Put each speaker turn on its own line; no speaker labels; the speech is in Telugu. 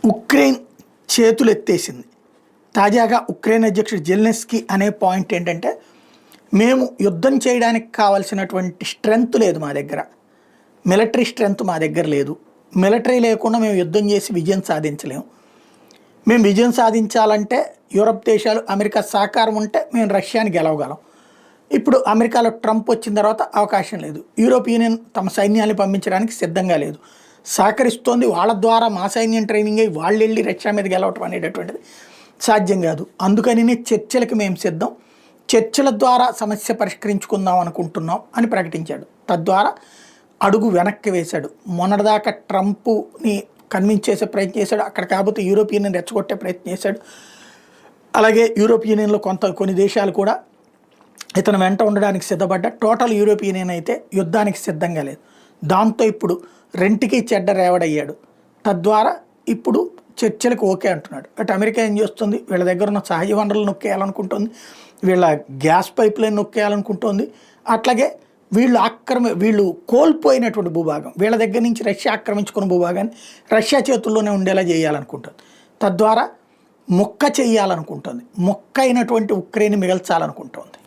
ఉక్రెయిన్ చేతులు ఎత్తేసింది. తాజాగా ఉక్రెయిన్ అధ్యక్షుడు జెలెన్స్కీ అనే పాయింట్ ఏంటంటే, మేము యుద్ధం చేయడానికి కావాల్సినటువంటి స్ట్రెంగ్త్ లేదు మా దగ్గర, మిలిటరీ స్ట్రెంగ్త్ మా దగ్గర లేదు, మిలిటరీ లేకుండా మేము యుద్ధం చేసి విజయం సాధించలేము, మేము విజయం సాధించాలంటే యూరప్ దేశాలు అమెరికా సహకారం ఉంటే మేము రష్యాని గెలవగలం. ఇప్పుడు అమెరికాలో ట్రంప్ వచ్చిన తర్వాత అవకాశం లేదు. యూరోప్ యూనియన్ తమ సైన్యాన్ని పంపించడానికి సిద్ధంగా లేదు, సహకరిస్తోంది. వాళ్ళ ద్వారా మా సైన్యం ట్రైనింగ్ అయ్యి వాళ్ళు వెళ్ళి రష్యా మీద గెలవటం అనేటటువంటిది సాధ్యం కాదు. అందుకని చర్చలకు మేము సిద్ధం, చర్చల ద్వారా సమస్య పరిష్కరించుకుందాం అనుకుంటున్నాం అని ప్రకటించాడు. తద్వారా అడుగు వెనక్కి వేశాడు. మొన్నటిదాకా ట్రంప్ని కన్విన్స్ చేసే ప్రయత్నం చేశాడు, అక్కడ కాకపోతే యూరోప్ యూనియన్ రెచ్చగొట్టే ప్రయత్నం చేశాడు. అలాగే యూరోప్ యూనియన్లో కొన్ని దేశాలు కూడా ఇతను వెంట ఉండడానికి సిద్ధపడ్డా. టోటల్ యూరోప్ యూనియన్ అయితే యుద్ధానికి సిద్ధంగా లేదు. దాంతో ఇప్పుడు రెంటికి చెడ్డ రేవడయ్యాడు. తద్వారా ఇప్పుడు చర్చలకు ఓకే అంటున్నాడు. అటు అమెరికా ఏం చేస్తుంది, వీళ్ళ దగ్గర ఉన్న సహజ వనరులు నొక్కేయాలనుకుంటుంది, వీళ్ళ గ్యాస్ పైప్ లైన్ నొక్కేయాలనుకుంటుంది. అట్లాగే వీళ్ళు కోల్పోయినటువంటి భూభాగం, వీళ్ళ దగ్గర నుంచి రష్యా ఆక్రమించుకున్న భూభాగాన్ని రష్యా చేతుల్లోనే ఉండేలా చేయాలనుకుంటుంది. తద్వారా మొక్క చేయాలనుకుంటుంది, మొక్క అయినటువంటి ఉక్రెయిన్ మిగల్చాలనుకుంటుంది.